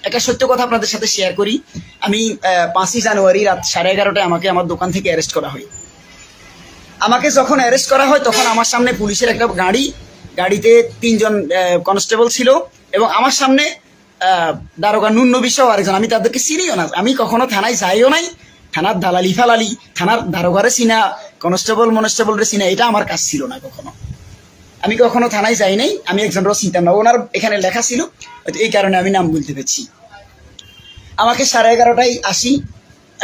একটা সত্য কথা আপনাদের সাথে শেয়ার করি। আমি 5ই জানুয়ারি রাত 11:30টায় আমাকে আমার দোকান থেকে অ্যারেস্ট করা হয়। আমাকে যখন অ্যারেস্ট করা হয় তখন আমার সামনে পুলিশের একটা গাড়িতে 3জন কনস্টেবল ছিল এবং আমার সামনে দারোগা নুন্নবী সহ আরেকজন। আমি তাদেরকে চিনিও না, আমি কখনো থানায় যাইও নাই। থানার দালালি ফালালি, থানার দারোগারে চিনা, মনস্টেবলরে চিনা, এটা আমার কাজ ছিল না। আমি কখনো থানায় যাই নাই, আমি একজনেরও চিনতাম না। ওনার এখানে লেখা ছিল, এই কারণে আমি নাম বলতে পেরেছি। আমাকে 11:30টায় আসি,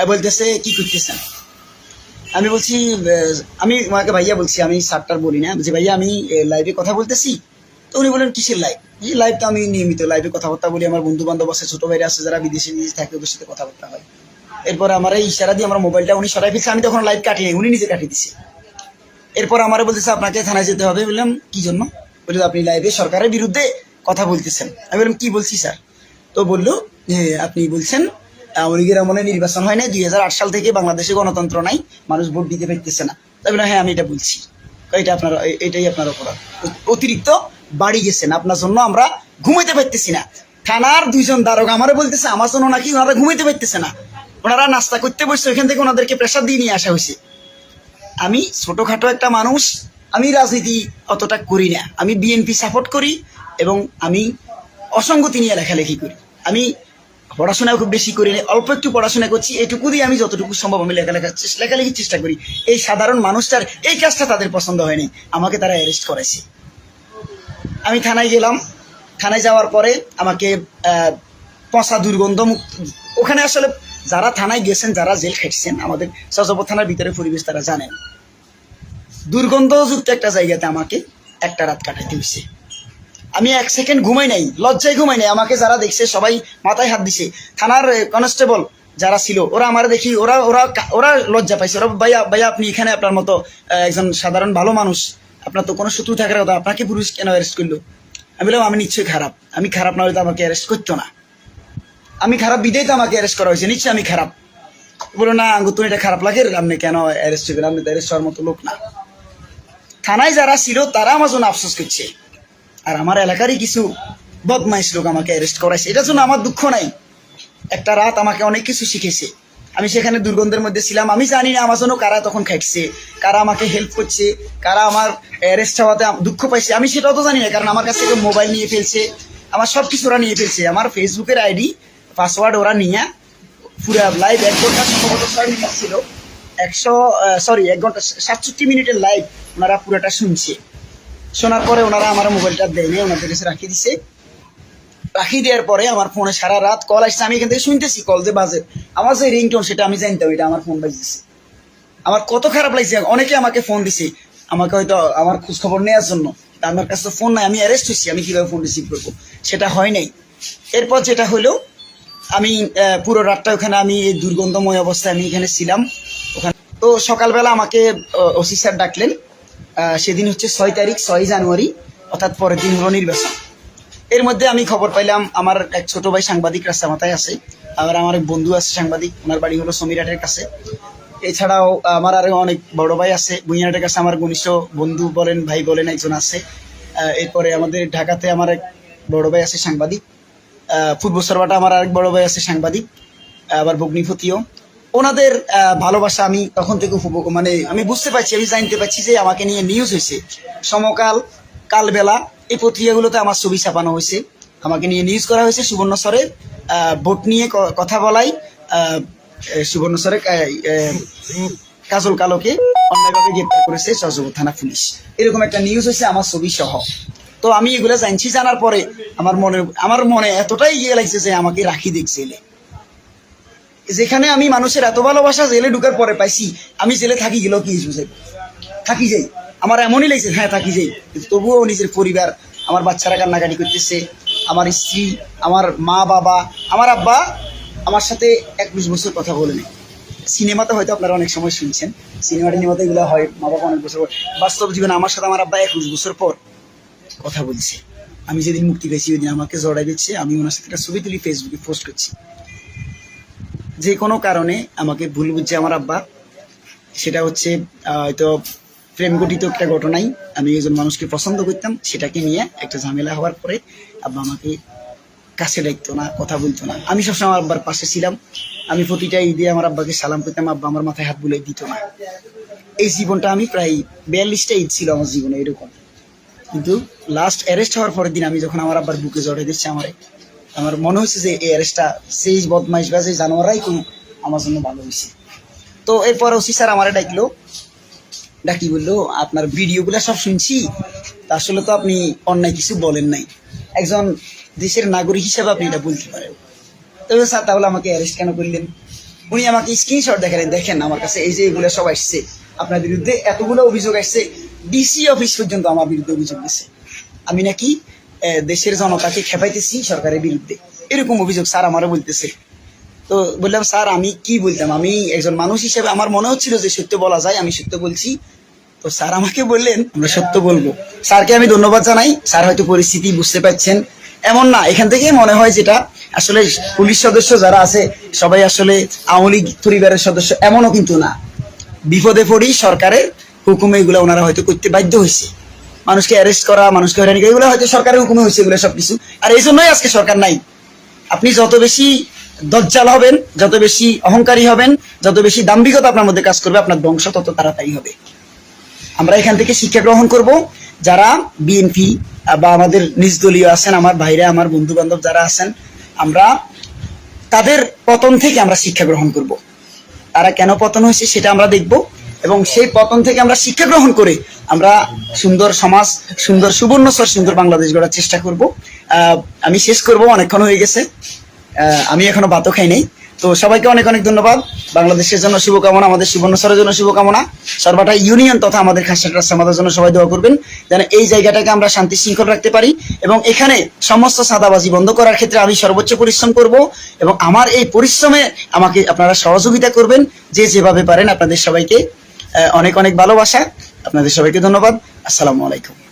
বলতেছে কি করতেছেন। আমি বলছি, আমি ওনাকে ভাইয়া বলছি, আমি স্যারটার বলি না, বলছি ভাইয়া আমি লাইভে কথা বলতেছি। তো উনি বলেন কিসের লাইভ? এই লাইভ তো আমি নিয়মিত লাইভে কথাবার্তা বলি, আমার বন্ধু বান্ধব আছে, ছোট ভাইরা আছে যারা বিদেশে থাকে, ওদের সাথে কথাবার্তা হয়। এরপর আমার এই ইশারা দিয়ে আমার মোবাইলটা উনি সরাই ফেলছে, আমি তখন লাইভ কাটিয়ে উনি নিজে কাটিয়ে দিচ্ছে। এরপর আমার বলতেছে আপনাকে থানায় যেতে হবে। বললাম কি জন্য? বলল আপনি লাইভে সরকারের বিরুদ্ধে কথা বলতেছেন। আমি বললাম কি বলছি স্যার? তো বললো যে আপনি বলছেন আওয়ামী লীগের আমলে নির্বাচন হয় না, 2008 সাল থেকে বাংলাদেশে গণতন্ত্র নাই, মানুষ ভোট দিতে পারতেছে না। তাই বললাম হ্যাঁ আমি এটা বলছি। এটাই আপনার অপরাধ, অতিরিক্ত বাড়ি গেছেন, আপনার জন্য আমরা ঘুমাইতে পারতেছি না। থানার 2জন দারোগা আমারে বলতেছে আমার জন্য নাকি ওনারা ঘুমাইতে পারতেছে না, ওনারা নাস্তা করতে বসছে, ওইখান থেকে ওনাদেরকে প্রেশার দিয়ে নিয়ে আসা হয়েছে। আমি ছোটখাটো একটা মানুষ, আমি রাজনীতি অতটা করি না, আমি বিএনপি সাপোর্ট করি এবং আমি অসঙ্গতি নিয়ে লেখালেখি করি। আমি পড়াশোনাও খুব বেশি করি না, অল্প একটু পড়াশোনা করছি, এটুকু দিয়ে আমি যতটুকু সম্ভব আমি লেখালেখির চেষ্টা করি। এই সাধারণ মানুষটার এই কাজটা তাদের পছন্দ হয়নি, আমাকে তারা অ্যারেস্ট করেছে। আমি থানায় গেলাম, থানায় যাওয়ার পরে আমাকে পচা দুর্গন্ধ ওখানে আসলে যারা থানায় গেছেন, যারা জেল খেটছেন, আমাদের সজীপুর থানার ভিতরে পরিবেশ তারা জানেন। দুর্গন্ধযুক্ত একটা জায়গাতে আমাকে একটা রাত কাটাইতে হয়েছে। আমি 1 সেকেন্ড ঘুমাই নাই, লজ্জায় ঘুমাই নাই। আমাকে যারা দেখছে সবাই মাথায় হাত দিছে। থানার কনস্টেবল যারা ছিল ওরা আমার দেখি ওরা ওরা ওরা লজ্জা পাইছে। ওরা ভাইয়া আপনি এখানে, আপনার মতো একজন সাধারণ ভালো মানুষ, আপনার তো কোনো শত্রু থাকার কথা, আপনাকে পুলিশ কেন অ্যারেস্ট করলো? আমি বললাম আমি নিশ্চয়ই খারাপ, আমি খারাপ না হলে তো আমাকে অ্যারেস্ট করতো না, আমি খারাপ বিদেই তো আমাকে অ্যারেস্ট করা হয়েছে, নিশ্চয়ই আমি খারাপ। বলো না তুমি এটা খারাপ লাগে, আপনি কেন অ্যারেস্ট হবেন, আপনি তো অ্যারেস্ট হওয়ার মতো লোক না। থানায় যারা ছিল তারা আমার জন্য আফসোস করছে, আর আমার এলাকারই কিছু বদমাইশ লোক আমাকে অ্যারেস্ট করাইছে। এটার জন্য আমার দুঃখ নাই, একটা রাত আমাকে অনেক কিছু শিখেছে। আমি সেখানে দুর্গন্ধের মধ্যে ছিলাম, আমি জানি না আমার জন্য কারা তখন খাইছে, কারা আমাকে হেল্প করছে, কারা আমার অ্যারেস্ট হওয়াতে দুঃখ পাইছে, আমি সেটাও তো জানি না। কারণ আমার কাছ থেকে মোবাইল নিয়ে ফেলছে, আমার সব কিছু ওরা নিয়ে ফেলছে, আমার ফেসবুকের আইডি পাসওয়ার্ড ওরা নিয়ে পুরো লাইভ 1 ঘন্টা সম্ভবত 6 মিনিট ছিল, 1 ঘন্টা 67 মিনিটের লাইভ ওনারা পুরোটা শুনছে। শোনার পরে ওনারা আমার মোবাইলটা দেয়নি, ওনাদের কাছে রাখি দেওয়ার পরে আমার ফোনে সারা রাত কল আসছে। আমি এখান থেকে শুনতেছি কল যে বাজে, আমার যে রিংটোন সেটা আমি জানতাম এটা আমার ফোন বাজতেছে। আমার কত খারাপ লাগছে। অনেকে আমাকে ফোন দিছে, আমাকে হয়তো আমার খোঁজ খবর নেওয়ার জন্য, আমার কাছে তো ফোন নাই, আমি অ্যারেস্ট হয়েছি, আমি কিভাবে ফোন রিসিভ করবো, সেটা হয় নাই। এরপর যেটা হলো, আমি পুরো রাতটা ওখানে আমি এই দুর্গন্ধময় অবস্থায় আমি এখানে ছিলাম। ওখানে তো সকালবেলা আমাকে ওসি স্যার ডাকলেন। সেদিন হচ্ছে 6 জানুয়ারি, অর্থাৎ পরের দিন হলো নির্বাচন। এর মধ্যে আমি খবর পাইলাম আমার এক ছোট ভাই সাংবাদিক রাস্তা মাথায় আছে, আবার আমার এক বন্ধু আছে সাংবাদিক, ওনার বাড়ি হলো সমীরহাটের কাছে। এছাড়াও আমার আরো অনেক বড় ভাই আছে বুইয়াহাটের কাছে, আমার ঘনিষ্ঠ বন্ধু বলেন ভাই বলেন একজন আছে। এরপরে আমাদের ঢাকাতে আমার এক বড় ভাই আছে সাংবাদিক, ফুটবসরবাটা আমার আরেক বড় ভাই আছে সাংবাদিক, আবার বগ্নিপতিও। ওনাদের ভালোবাসা আমি তখন থেকে মানে আমি বুঝতে পারছি, আমি জানতে পারছি যে আমাকে নিয়ে নিউজ হয়েছে। সমকাল, কালবেলা, এই পত্রিকাগুলোতে আমার ছবি ছাপানো হয়েছে, আমাকে নিয়ে নিউজ করা হয়েছে। সুবর্ণচরে ভোট নিয়ে কথা বলাই, সুবর্ণচরে কাজল কালোকে অন্যায়ভাবে গ্রেপ্তার করেছে সজীপুর থানা পুলিশ, এরকম একটা নিউজ হয়েছে আমার ছবি সহ। তো আমি এগুলো জানছি, জানার পরে আমার মনে এতটাই ইয়ে লাগছে যে আমাকে রাখি দেখছে এলে, যেখানে আমি মানুষের এত ভালোবাসা জেলে ঢুকার পরে পাইছি। আমি জেলে থাকি গেলেও কি থাকি যাই, আমার এমনই লাগছে হ্যাঁ থাকি যাই, কিন্তু তবুও নিজের পরিবার, আমার বাচ্চারা কান্নাকাটি করতেছে, আমার স্ত্রী, আমার মা বাবা, আমার আব্বা আমার সাথে 21 বছর কথা বলে নেই। সিনেমাতে হয়তো আপনারা অনেক সময় শুনছেন, সিনেমাতে এগুলো হয়, মা বাবা অনেক বছর, বাস্তব জীবনে আমার সাথে আমার আব্বা 21 বছর পর কথা বলছে। আমি যেদিন মুক্তি পেয়েছি ওই দিন আমাকে জড়াই দিচ্ছে, আমি ওনার সাথে একটা ছবি তুলি ফেসবুকে পোস্ট করছি। যে কোনো কারণে আমাকে ভুল বুঝছে আমার আব্বা, সেটা হচ্ছে হয়তো প্রেম গঠিত একটা ঘটনাই। আমি একজন মানুষকে পছন্দ করতাম, সেটাকে নিয়ে একটা ঝামেলা হওয়ার পরে আব্বা আমাকে কাছে ডাকতো না, কথা বলতো না। আমি সবসময় আমার আব্বার পাশে ছিলাম। আমি প্রতিটা ঈদে আমার আব্বাকে সালাম করতাম, আব্বা আমার মাথায় হাত বুলাই দিত না। এই জীবনটা আমি প্রায় 42টা ঈদ ছিল আমার জীবনে এরকম। কিন্তু লাস্ট অ্যারেস্ট হওয়ার পরের দিন আমি যখন আমার আব্বার বুকে জড়িয়ে দিচ্ছে আমার মনে হচ্ছে যে এই অ্যারেস্টটা সেই বদমাইশ বা সেই জানোয়ারাই করুক আমার জন্য ভালো হয়েছে। তো এরপরে ওসি স্যার আমারে ডাকি বললো, আপনার ভিডিওগুলো সব শুনছি, তা আসলে তো আপনি অন্যায় কিছু বলেন নাই, একজন দেশের নাগরিক হিসেবে আপনি এটা বলতে পারেন। তবে স্যার তাহলে আমাকে অ্যারেস্ট কেন করলেন? উনি আমাকে স্ক্রিনশট দেখালেন, দেখেন আমার কাছে এই যে এগুলো সব আসছে, আপনার বিরুদ্ধে এতগুলো অভিযোগ আসছে, ডিসি অফিস পর্যন্ত আমার বিরুদ্ধে অভিযোগ দিচ্ছে, আমি নাকি দেশের জনতাকে খেপাইতেছি সরকারের বিরুদ্ধে, এরকম অভিযোগ স্যার আমারও বলতেছে। তো বললাম, স্যার আমি কি বলতাম, আমি একজন মানুষ হিসেবে আমার মনে হচ্ছিল যে সত্য বলা যায়, আমি সত্য বলছি। তো স্যার আমাকে বললেন আমরা সত্য বলবো। স্যারকে আমি ধন্যবাদ জানাই, স্যার হয়তো পরিস্থিতি বুঝতে পারছেন। এমন না, এখান থেকেই মনে হয় যেটা আসলে পুলিশ সদস্য যারা আছে সবাই আসলে আওয়ামী লীগ পরিবারের সদস্য, এমনও কিন্তু না। বিপদে পড়ি সরকারের হুকুমে এগুলো ওনারা হয়তো করতে বাধ্য হয়েছে। মানুষকে অ্যারেস্ট করা, মানুষকে হয়রানি করা, এগুলো হয়তো সরকারের হুকুমে হয়েছে এগুলো সবকিছু। আর এই জন্যই আজকে সরকার নাই। আপনি যত বেশি দজ্জাল হবেন, যত বেশি অহংকারী হবেন, যত বেশি দাম্ভিকতা আপনার মধ্যে কাজ করবে, আপনার ধ্বংস তত তাড়াতাড়ি হবে। আমরা এখান থেকে শিক্ষা গ্রহণ করব। যারা বিএনপি বা আমাদের নিজ দলীয় আছেন, আমার ভাইরা, আমার বন্ধু বান্ধব যারা আছেন, আমরা তাদের পতন থেকে আমরা শিক্ষা গ্রহণ করব। তারা কেন পতন হয়েছে সেটা আমরা দেখব, এবং সেই পতন থেকে আমরা শিক্ষা গ্রহণ করে আমরা সুন্দর সমাজ, সুন্দর সুবর্ণচর, সুন্দর বাংলাদেশ গড়ার চেষ্টা করব। আমি শেষ করব, অনেকক্ষণ হয়ে গেছে, আমি এখনো ভাতও খাই নাই। তো সবাইকে অনেক অনেক ধন্যবাদ। বাংলাদেশের জন্য শুভকামনা, আমাদের সুবর্ণচরের জন্য শুভকামনা, সর্বটা ইউনিয়ন তথা আমাদের খাসিয়াট রাস্তা আমাদের জন্য সবাই দোয়া করবেন যেন এই জায়গাটাকে আমরা শান্তি শৃঙ্খল রাখতে পারি, এবং এখানে সমস্ত সাদাবাজি বন্ধ করার ক্ষেত্রে আমি সর্বোচ্চ পরিশ্রম করব, এবং আমার এই পরিশ্রমে আমাকে আপনারা সহযোগিতা করবেন যে যেভাবে পারেন। আপনাদের সবাইকে অনেক অনেক ভালোবাসা, আপনাদের সবাইকে ধন্যবাদ। আসসালামু আলাইকুম।